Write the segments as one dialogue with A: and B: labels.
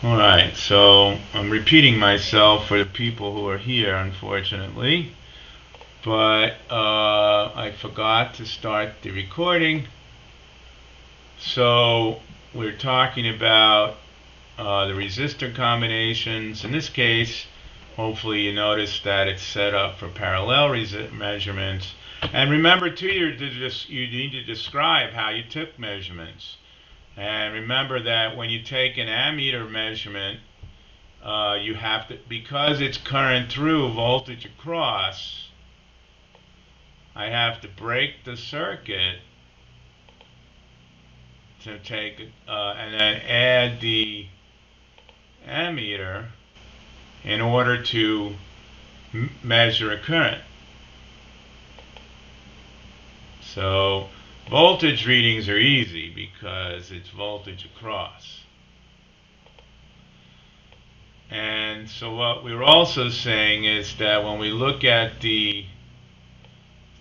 A: Alright, so I'm repeating myself for the people who are here, unfortunately, but I forgot to start the recording. So we're talking about the resistor combinations. In this case, hopefully you notice that it's set up for parallel measurements. And remember too, you need to describe how you took measurements. And remember that when you take an ammeter measurement, you have to, because it's current through, voltage across, I have to break the circuit to take and then add the ammeter in order to measure a current. So voltage readings are easy because it's voltage across. And so what we're also saying is that when we look at the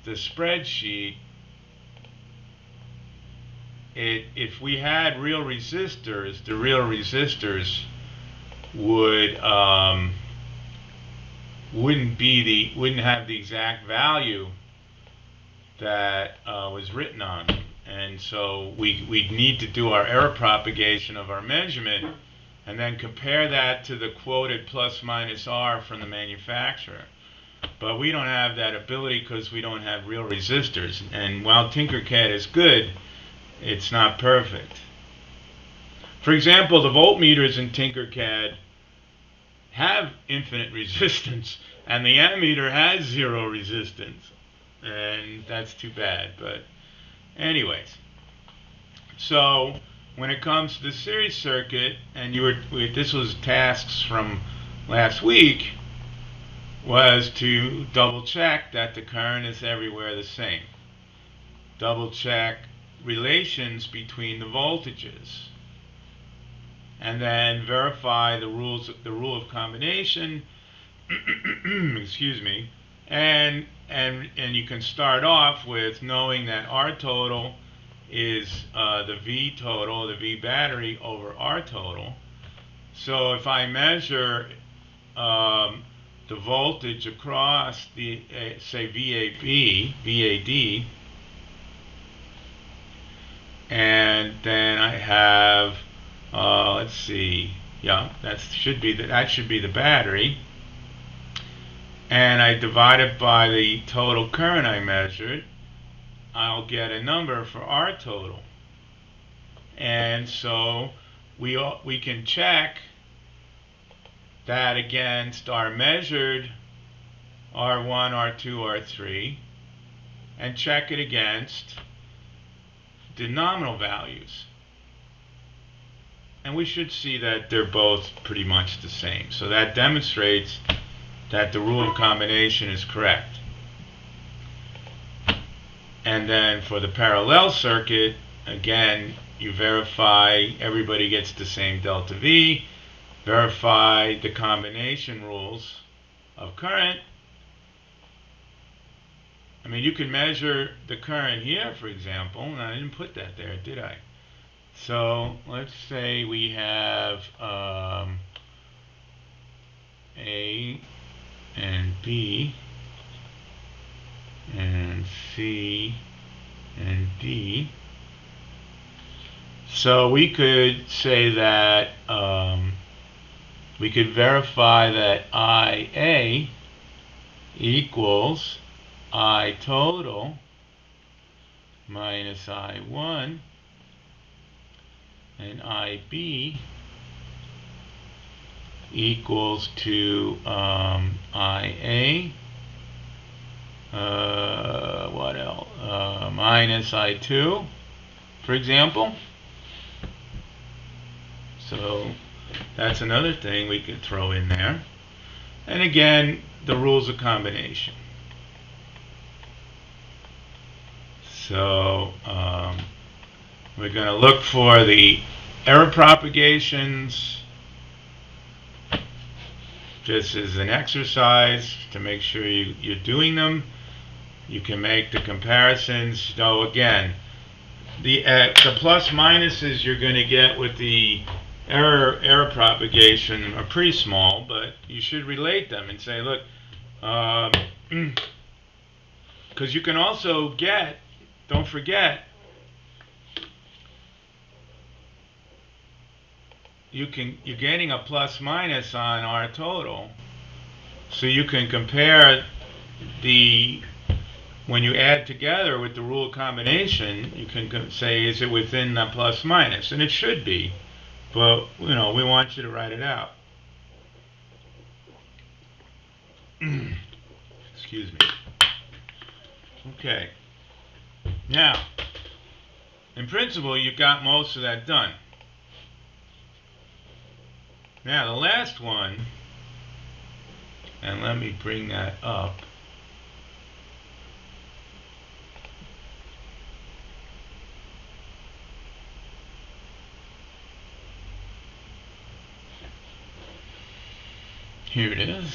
A: spreadsheet, if we had real resistors, the real resistors wouldn't have the exact value that was written on them. And so we'd need to do our error propagation of our measurement and then compare that to the quoted plus minus R from the manufacturer. But we don't have that ability because we don't have real resistors. And while Tinkercad is good, it's not perfect. For example, the voltmeters in Tinkercad have infinite resistance, and the ammeter has zero resistance. And that's too bad. But anyways, so when it comes to the series circuit, and this was tasks from last week, was to double check that the current is everywhere the same. Double check relations between the voltages, and then verify the rule of combination. Excuse me, and you can start off with knowing that R total is the V total, the V battery over R total. So if I measure the voltage across the say VAD, and then I have let's see, yeah, that should be the battery, and I divide it by the total current I measured, I'll get a number for R total. And so we can check that against our measured R1, R2, R3, and check it against the nominal values. And we should see that they're both pretty much the same. So that demonstrates that the rule of combination is correct. And then for the parallel circuit, again, you verify everybody gets the same delta V, verify the combination rules of current. I mean, you can measure the current here, for example, and I didn't put that there, did I? So let's say we have A and B and C and D. So we could say that we could verify that IA equals I total minus I1, and IB equals to IA, what else? Minus I2, for example. So that's another thing we could throw in there. And again, the rules of combination. So we're going to look for the error propagations just as an exercise to make sure you're doing them. You can make the comparisons. So again, the plus minuses you're going to get with the error propagation are pretty small, but you should relate them and say, look, because you can also get, don't forget, you're getting a plus minus on R total, so you can compare the when you add together with the rule of combination, you can say, is it within the plus minus, and it should be, but we want you to write it out. Excuse me. Okay. Now, in principle, you got most of that done. Now, the last one, and let me bring that up. Here it is.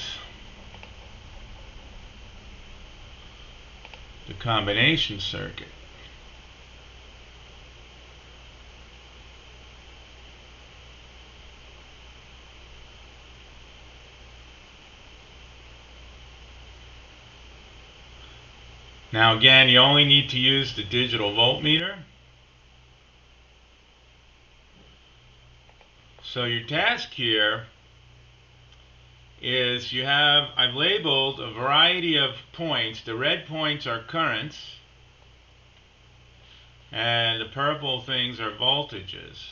A: The combination circuit. Now again, you only need to use the digital voltmeter. So your task here is I've labeled a variety of points. The red points are currents, and the purple things are voltages.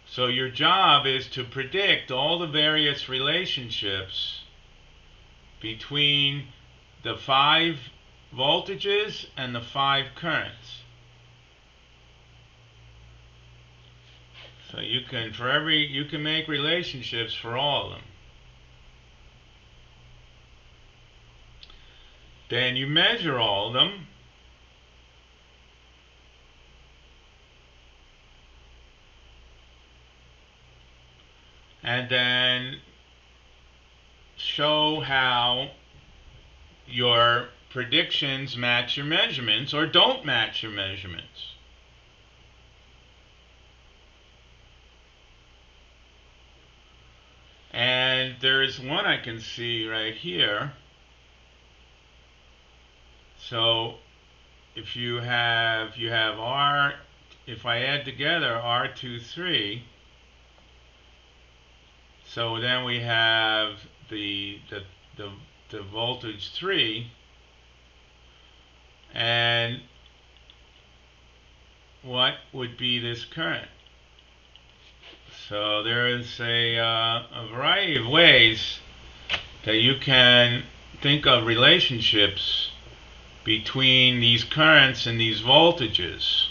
A: So your job is to predict all the various relationships between the 5 voltages and the 5 currents. So you can make relationships for all of them. Then you measure all of them. And then show how your predictions match your measurements or don't match your measurements. And there's one I can see right here. So if you have R, if I add together R23, so then we have the voltage 3, and what would be this current? So there is a variety of ways that you can think of relationships between these currents and these voltages,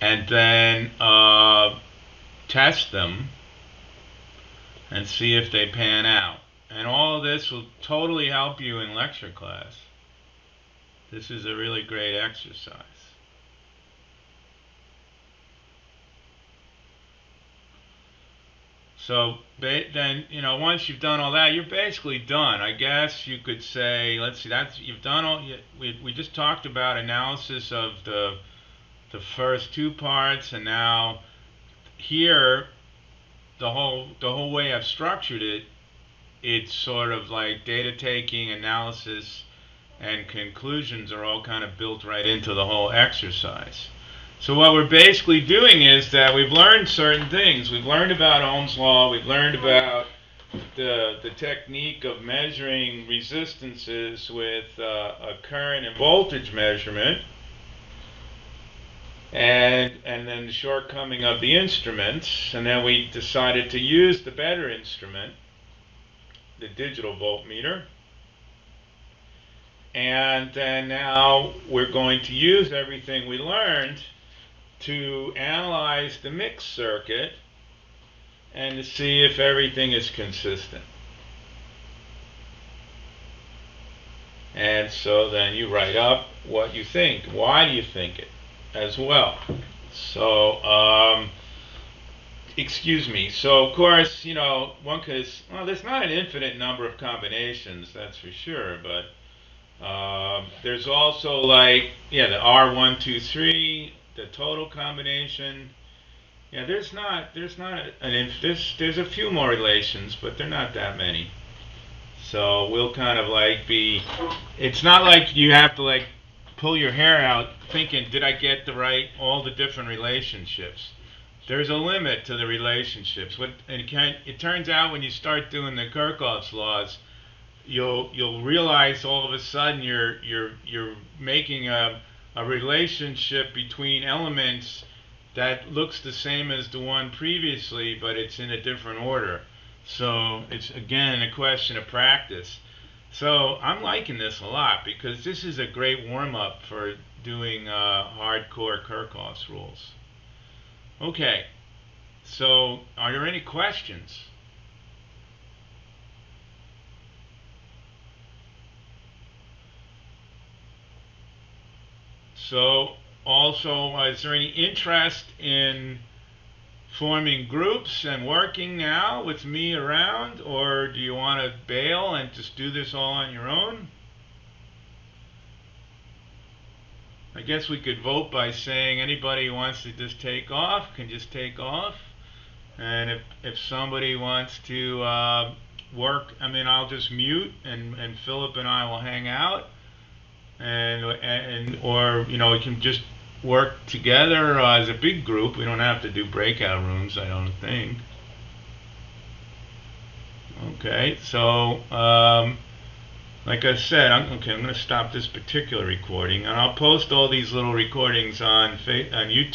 A: and then test them and see if they pan out. And all of this will totally help you in lecture class. This is a really great exercise. So then, once you've done all that, you're basically done. I guess you could say, let's see, you've done all. We just talked about analysis of the first 2 parts, and now here, the whole way I've structured it, it's sort of like data taking, analysis, and conclusions are all kind of built right into the whole exercise. So what we're basically doing is that we've learned certain things. We've learned about Ohm's law. We've learned about the technique of measuring resistances with a current and voltage measurement, and then the shortcoming of the instruments. And then we decided to use the better instrument, the digital voltmeter. And then now we're going to use everything we learned to analyze the mixed circuit and to see if everything is consistent. And so then you write up what you think. Why do you think it as well? So, excuse me. So, of course, one could, well, there's not an infinite number of combinations, that's for sure, but There's also like, yeah, the R123, the total combination. Yeah, there's not there's a few more relations, but they're not that many. So we'll kind of like be. It's not like you have to like pull your hair out thinking, did I get the right all the different relationships? There's a limit to the relationships. It turns out when you start doing the Kirchhoff's laws, you'll realize all of a sudden you're making a relationship between elements that looks the same as the one previously, but it's in a different order. So it's again a question of practice. So I'm liking this a lot because this is a great warm up for doing hardcore Kirchhoff's rules. Okay, so are there any questions? So also, is there any interest in forming groups and working now with me around, or do you want to bail and just do this all on your own? I guess we could vote by saying anybody who wants to just take off can just take off. And if somebody wants to work, I mean, I'll just mute and Philip and I will hang out. And or we can just work together as a big group. We don't have to do breakout rooms, I don't think. Okay, so like I said, I'm going to stop this particular recording, and I'll post all these little recordings on YouTube.